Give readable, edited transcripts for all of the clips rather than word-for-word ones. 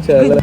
चलो।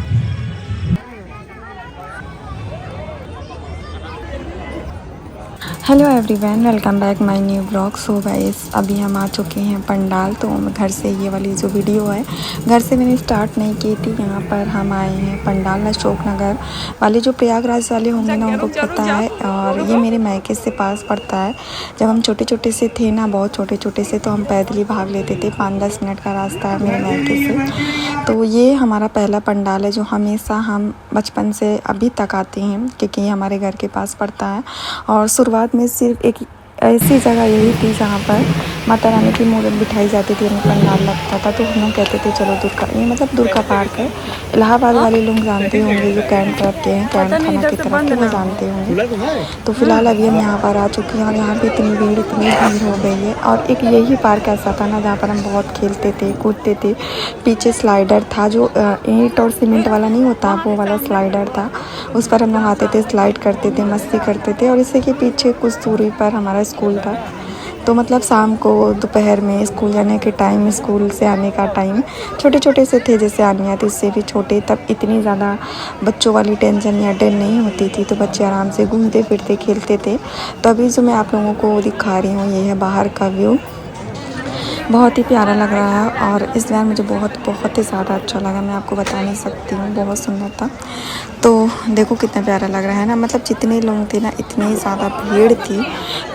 Hello everyone, welcome back my new blog. So guys, अभी हम आ चुके हैं पंडाल। तो घर से ये वाली जो वीडियो है घर से मैंने स्टार्ट नहीं की थी। यहाँ पर हम आए हैं पंडाल अशोक नगर वाले, जो प्रयागराज वाले होंगे ना उनको पता है। और ये मेरे मायके से पास पड़ता है। जब हम छोटे छोटे से थे ना, बहुत छोटे छोटे से, तो हम पैदल ही भाग लेते थे। 5-10 मिनट का रास्ता है मेरे मायके से। तो ये हमारा पहला पंडाल है जो हमेशा हम बचपन से अभी तक आते हैं, क्योंकि ये हमारे घर के पास पड़ता है। और शुरुआत में सिर्फ एक ऐसी जगह यही थी जहाँ पर माता रानी की मूर्त बिठाई जाती थी, पंडाल लगता था। तो हम लोग कहते थे चलो दुर्गा, ये मतलब दुर्गा पार्क है। इलाहाबाद वाले लोग जानते होंगे, जो कैंट तरफ के हैं, कैंट थाना की तरफ के, वो जानते होंगे। तो फिलहाल अभी हम यहाँ पर आ चुके हैं और यहाँ पे इतनी भीड़ हो गई है। और एक यही पार्क ऐसा था ना जहाँ पर हम बहुत खेलते थे, कूदते थे। पीछे स्लाइडर था, जो ईंट और सीमेंट वाला नहीं होता, वो वाला स्लाइडर था। उस पर हम लोग आते थे, स्लाइड करते थे, मस्ती करते थे। और इसी के पीछे कुछ दूरी पर हमारा स्कूल था। तो मतलब शाम को, दोपहर में, स्कूल जाने के टाइम, स्कूल से आने का टाइम, छोटे छोटे से थे, जैसे आनिया थी उससे भी छोटे, तब इतनी ज़्यादा बच्चों वाली टेंशन या डर नहीं होती थी। तो बच्चे आराम से घूमते फिरते खेलते थे। तो अभी जो मैं आप लोगों को दिखा रही हूँ, ये है बाहर का व्यू। बहुत ही प्यारा लग रहा है और इस बार मुझे बहुत ही ज़्यादा अच्छा लगा। मैं आपको बता नहीं सकती हूँ, बहुत सुंदर था। तो देखो कितना प्यारा लग रहा है ना। मतलब जितने लोग थे ना, इतनी ज़्यादा भीड़ थी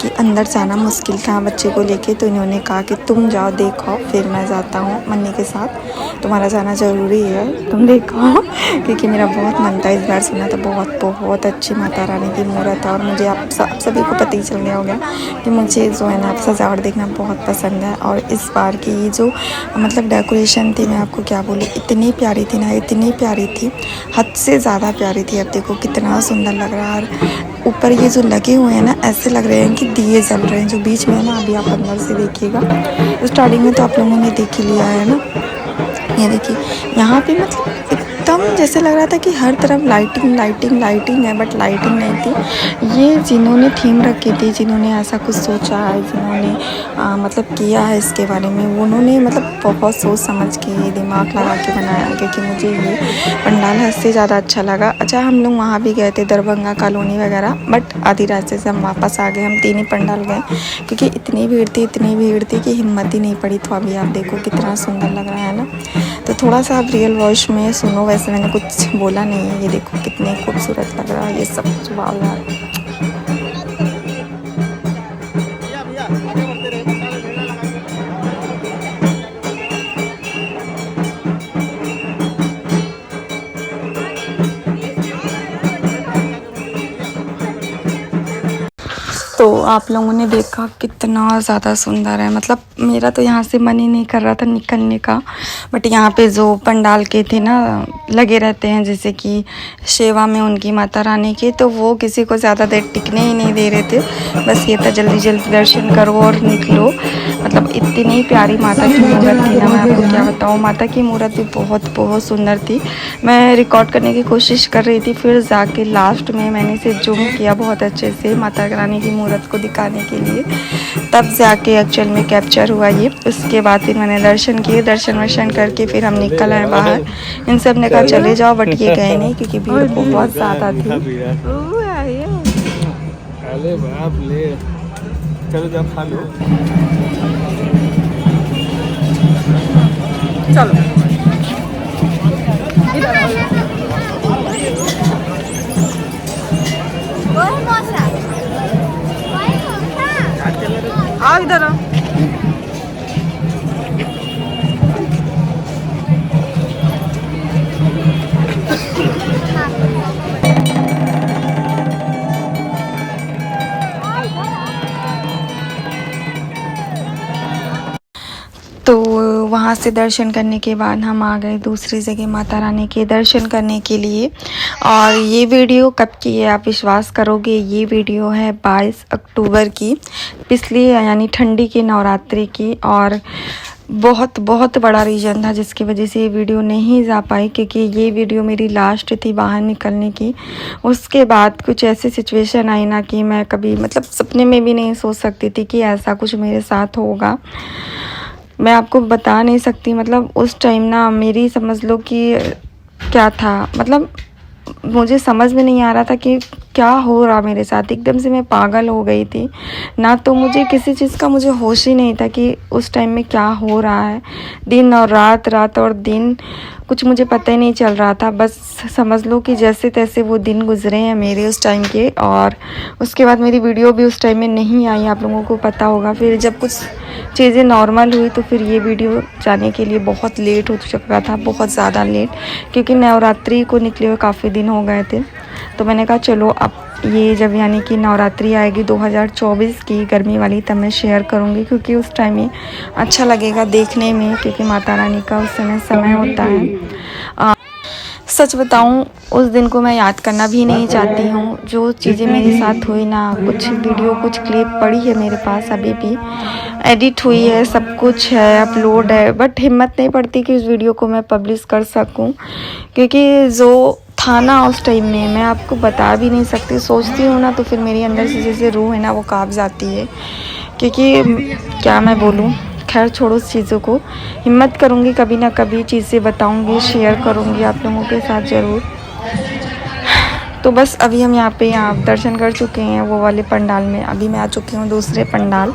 कि अंदर जाना मुश्किल था बच्चे को लेके। तो इन्होंने कहा कि तुम जाओ देखो, फिर मैं जाता हूँ मन्नी के साथ, तुम्हारा जाना ज़रूरी है, तुम देखो। क्योंकि मेरा बहुत मन था इस बार, सुना था बहुत अच्छी माता रानी की मूर्त है। और मुझे आप सभी को पता ही चल गया होगा कि मुझे जो है ना सजावट देखना बहुत पसंद है। और इस बार की जो मतलब डेकोरेशन थी, मैं आपको क्या बोलूँ, इतनी प्यारी थी ना, इतनी प्यारी थी, हद से ज़्यादा प्यारी थी। अब देखो कितना सुंदर लग रहा है। और ऊपर ये जो लगे हुए हैं ना, ऐसे लग रहे हैं कि दिए जल रहे हैं, जो बीच में है ना। अभी आप अंदर से देखिएगा, स्टार्टिंग में तो आप लोगों ने देख ही लिया है ना। ये देखिए यहाँ पे मतलब एकदम जैसे लग रहा था कि हर तरफ लाइटिंग है, बट लाइटिंग नहीं थी। ये जिन्होंने थीम रखी थी, जिन्होंने ऐसा कुछ सोचा है, जिन्होंने मतलब किया है इसके बारे में, उन्होंने मतलब बहुत सोच समझ के, दिमाग लगा के बनाया। क्योंकि मुझे ये पंडाल हद से ज़्यादा अच्छा लगा। अच्छा, हम लोग वहाँ भी गए थे, दरभंगा कॉलोनी वगैरह, बट आधी रास्ते से हम वापस आ गए। हम 3 ही पंडाल गए क्योंकि इतनी भीड़ थी कि हिम्मत ही नहीं पड़ी। तो अभी आप देखो कितना सुंदर लग रहा है ना। तो थोड़ा सा आप रियल वॉइस में सुनो, वैसे मैंने कुछ बोला नहीं है। ये देखो कितने खूबसूरत लग रहा है ये सब कुछ। वाव यार। तो आप लोगों ने देखा कितना ज़्यादा सुंदर है। मतलब मेरा तो यहाँ से मन ही नहीं कर रहा था निकलने का। बट यहाँ पे जो पंडाल के थे ना, लगे रहते हैं जैसे कि सेवा में उनकी माता रानी के, तो वो किसी को ज़्यादा देर टिकने ही नहीं दे रहे थे। बस ये था जल्दी जल्दी दर्शन करो और निकलो। मतलब इतनी प्यारी माता की मूर्त थी ना, मैं आपको क्या बताऊँ। माता की मूर्त भी बहुत सुंदर थी। मैं रिकॉर्ड करने की कोशिश कर रही थी, फिर जाके लास्ट में मैंने इसे जूम किया बहुत अच्छे से माता रानी की मूर्त को दिखाने के लिए, तब जाके एक्चुअल में कैप्चर हुआ ये। उसके बाद फिर मैंने दर्शन किए, दर्शन वर्शन करके फिर हम निकल आए बाहर। इन सब ने कहा चले जाओ, बट ये गए नहीं क्योंकि भीड़ बहुत ज़्यादा थी। अरे बाप ले, चलो जब खा लो। चलो आओ इधर आओ। तो वहाँ से दर्शन करने के बाद हम आ गए दूसरी जगह माता रानी के दर्शन करने के लिए। और ये वीडियो कब की है आप विश्वास करोगे, ये वीडियो है 22 अक्टूबर की, पिछली यानी ठंडी के नवरात्रि की। और बहुत बड़ा रीज़न था जिसकी वजह से ये वीडियो नहीं जा पाई, क्योंकि ये वीडियो मेरी लास्ट थी बाहर निकलने की। उसके बाद कुछ ऐसी सिचुएशन आई ना कि मैं कभी मतलब सपने में भी नहीं सोच सकती थी कि ऐसा कुछ मेरे साथ होगा। मैं आपको बता नहीं सकती। मतलब उस टाइम ना मेरी समझ लो कि क्या था, मतलब मुझे समझ में नहीं आ रहा था कि क्या हो रहा मेरे साथ। एकदम से मैं पागल हो गई थी ना, तो मुझे किसी चीज़ का मुझे होश ही नहीं था कि उस टाइम में क्या हो रहा है। दिन और रात, रात और दिन, कुछ मुझे पता ही नहीं चल रहा था। बस समझ लो कि जैसे तैसे वो दिन गुजरे हैं मेरे उस टाइम के। और उसके बाद मेरी वीडियो भी उस टाइम में नहीं आई, आप लोगों को पता होगा। फिर जब कुछ चीज़ें नॉर्मल हुई तो फिर ये वीडियो जाने के लिए बहुत लेट हो चुका था, बहुत ज़्यादा लेट, क्योंकि नवरात्रि को निकले हुए काफ़ी दिन हो गए थे। तो मैंने कहा चलो अब ये जब यानी कि नवरात्रि आएगी 2024 की गर्मी वाली, तब मैं शेयर करूँगी, क्योंकि उस टाइम में अच्छा लगेगा देखने में, क्योंकि माता रानी का उस समय होता है। सच बताऊं, उस दिन को मैं याद करना भी नहीं चाहती हूँ। जो चीज़ें मेरे साथ हुई ना, कुछ वीडियो, कुछ क्लिप पड़ी है मेरे पास, अभी भी एडिट हुई है, सब कुछ है, अपलोड है, बट हिम्मत नहीं पड़ती कि उस वीडियो को मैं पब्लिश कर सकूं, क्योंकि जो था ना उस टाइम में, मैं आपको बता भी नहीं सकती। सोचती हूँ ना तो फिर मेरी अंदर से जैसे रूह है ना वो काँप जाती है, क्योंकि क्या मैं बोलूँ। खैर छोड़ो उस चीज़ों को, हिम्मत करूँगी कभी ना कभी चीज़ें बताऊँगी, शेयर करूँगी आप लोगों के साथ ज़रूर। तो बस अभी हम यहाँ पे दर्शन कर चुके हैं वो वाले पंडाल में। अभी मैं आ चुकी हूँ दूसरे पंडाल।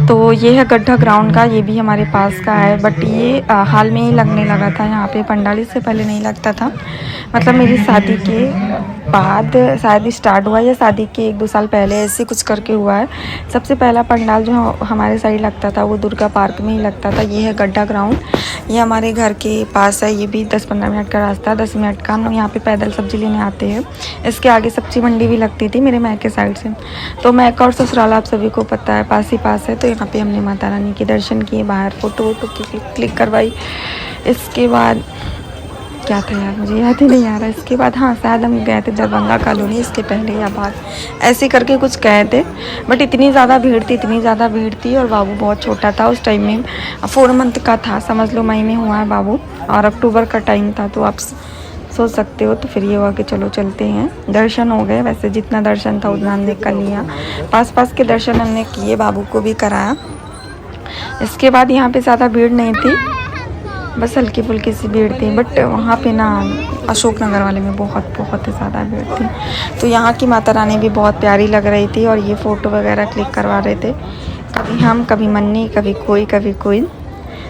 तो ये है गड्ढा ग्राउंड का, ये भी हमारे पास का है, बट ये हाल में ही लगने लगा था यहाँ पे पंडाल, इससे पहले नहीं लगता था। मतलब मेरी शादी के बाद शायद स्टार्ट हुआ, या शादी के 1-2 साल पहले ऐसे कुछ करके हुआ है। सबसे पहला पंडाल जो हमारे साइड लगता था वो दुर्गा पार्क में ही लगता था। ये है गड्ढा ग्राउंड, ये हमारे घर के पास है। ये भी 10-15 मिनट का रास्ता, 10 मिनट का। हम यहाँ पे पैदल सब्जी लेने आते हैं। इसके आगे सब्जी मंडी भी लगती थी मेरे मैके साइड से। तो मैका और ससुराल आप सभी को पता है पास ही पास है। तो यहाँ पे हमने माता रानी के दर्शन किए, बाहर फ़ोटो वोटो क्लिक करवाई। इसके बाद क्या था यार, मुझे याद ही नहीं आ रहा। इसके बाद हाँ, शायद हम गए थे दरभंगा कॉलोनी, इसके पहले या बाद ऐसे करके कुछ गए थे। बट इतनी ज़्यादा भीड़ थी और बाबू बहुत छोटा था उस टाइम में, 4 मंथ का था, समझ लो। मई में हुआ है बाबू और अक्टूबर का टाइम था, तो आप सोच सकते हो। तो फिर ये हुआ कि चलो चलते हैं। दर्शन हो गए, वैसे जितना दर्शन था उतना हमने कर लिया। पास के दर्शन हमने किए, बाबू को भी कराया। इसके बाद यहाँ पे ज़्यादा भीड़ नहीं थी, बस हल्की फुल्की सी भीड़ थी। बट वहाँ पे ना अशोकनगर वाले में बहुत ज़्यादा भीड़ थी। तो यहाँ की माता रानी भी बहुत प्यारी लग रही थी और ये फ़ोटो वगैरह क्लिक करवा रहे थे, कभी हम, कभी मन्नी, कभी कोई।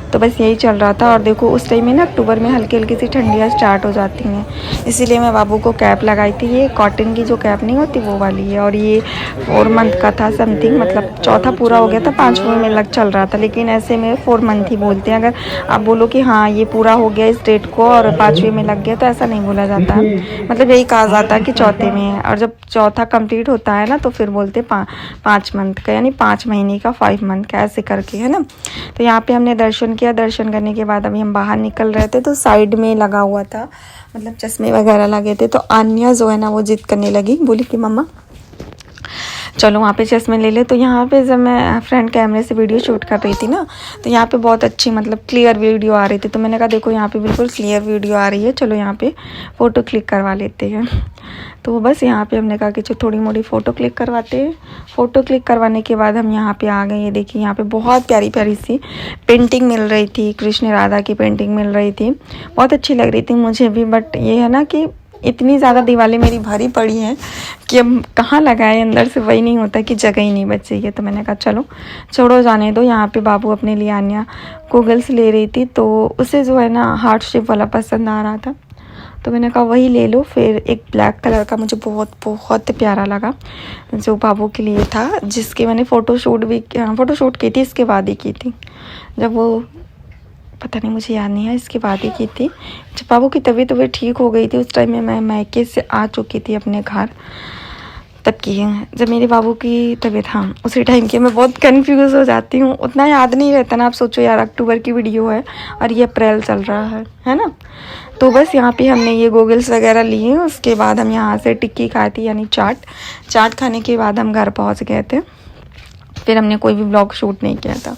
तो बस यही चल रहा था। और देखो उस टाइम में ना अक्टूबर में हल्की सी ठंडियाँ स्टार्ट हो जाती हैं, इसीलिए मैं बाबू को कैप लगाई थी। ये कॉटन की जो कैप नहीं होती वो वाली है। और ये 4 मंथ का था समथिंग, मतलब चौथा पूरा हो गया था, 5वें में लग चल रहा था। लेकिन ऐसे में 4 मंथ ही बोलते हैं। अगर आप बोलो कि हाँ ये पूरा हो गया इस डेट को और 5वें में लग गया, तो ऐसा नहीं बोला जाता। मतलब यही कहा जाता है कि चौथे में है। और जब चौथा कंप्लीट होता है ना तो फिर बोलते 5 मंथ का, यानी 5 महीने का, 5 मंथ का, ऐसे करके, है ना। तो यहाँ पे हमने दर्शन किया। दर्शन करने के बाद अभी हम बाहर निकल रहे थे, तो साइड में लगा हुआ था, मतलब चश्मे वगैरह लगे थे। तो आन्या जो है ना वो जिद करने लगी, बोली कि मम्मा चलो वहाँ पे चश्मे ले ले। तो यहाँ पे जब मैं फ्रंट कैमरे से वीडियो शूट कर रही थी ना, तो यहाँ पे बहुत अच्छी, मतलब क्लियर वीडियो आ रही थी। तो मैंने कहा देखो यहाँ पे बिल्कुल क्लियर वीडियो आ रही है, चलो यहाँ पे फ़ोटो क्लिक करवा लेते हैं। तो बस यहाँ पे हमने कहा कि चलो थोड़ी मोड़ी फ़ोटो क्लिक करवाते हैं। फ़ोटो क्लिक करवाने के बाद हम यहाँ पे आ गए। ये देखिए यहाँ पे बहुत प्यारी सी पेंटिंग मिल रही थी, कृष्ण राधा की पेंटिंग मिल रही थी, बहुत अच्छी लग रही थी मुझे भी। बट ये है ना कि इतनी ज़्यादा दीवारें मेरी भरी पड़ी हैं कि अब कहाँ लगाए, अंदर से वही नहीं होता कि जगह ही नहीं बच रही है। तो मैंने कहा चलो छोड़ो जाने दो। यहाँ पे बाबू अपने लिए आन्या गूगल्स ले रही थी, तो उसे जो है ना हार्ट शेप वाला पसंद आ रहा था, तो मैंने कहा वही ले लो। फिर एक ब्लैक कलर का मुझे बहुत प्यारा लगा जो बाबू के लिए था, जिसकी मैंने फ़ोटोशूट की थी, इसके बाद ही की थी। जब वो पता नहीं, मुझे याद नहीं है, इसके बाद ही की थी। जब बाबू की तबीयत ठीक हो गई थी, उस टाइम में मैं मैके से आ चुकी थी अपने घर, तब की है। जब मेरे बाबू की तबीयत, हाँ उसी टाइम की। मैं बहुत कंफ्यूज हो जाती हूँ, उतना याद नहीं रहता ना। आप सोचो यार, अक्टूबर की वीडियो है और ये अप्रैल चल रहा है ना। तो बस यहाँ पे हमने ये गोगल्स वगैरह लिए। उसके बाद हम यहाँ से टिक्की खाई थी, यानी चाट खाने के बाद हम घर पहुँच गए थे। फिर हमने कोई भी ब्लॉग शूट नहीं किया था।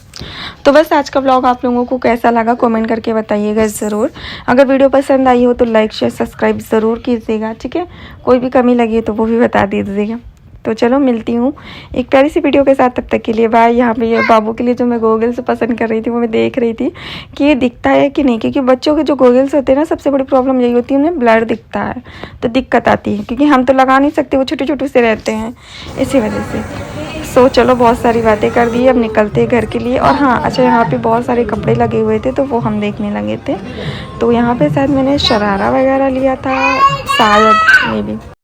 तो बस आज का ब्लॉग आप लोगों को कैसा लगा कमेंट करके बताइएगा ज़रूर। अगर वीडियो पसंद आई हो तो लाइक शेयर सब्सक्राइब ज़रूर कीजिएगा, ठीक है। कोई भी कमी लगी है तो वो भी बता दीजिएगा। तो चलो मिलती हूँ एक प्यारी सी वीडियो के साथ, तब तक के लिए बाय। यहाँ पे ये बाबू के लिए जो मैं गोगल्स पसंद कर रही थी वो मैं देख रही थी कि ये दिखता है कि नहीं, क्योंकि बच्चों के जो गोगल्स होते हैं ना सबसे बड़ी प्रॉब्लम यही होती है, उन्हें ब्लर दिखता है तो दिक्कत आती है, क्योंकि हम तो लगा नहीं सकते, वो छोटे छोटे से रहते हैं इसी वजह से। सो चलो बहुत सारी बातें कर दी, अब निकलते हैं घर के लिए। और हाँ अच्छा, यहाँ पे बहुत सारे कपड़े लगे हुए थे तो वो हम देखने लगे थे। तो यहाँ पे शायद मैंने शरारा वगैरह लिया था शायद, मे बी।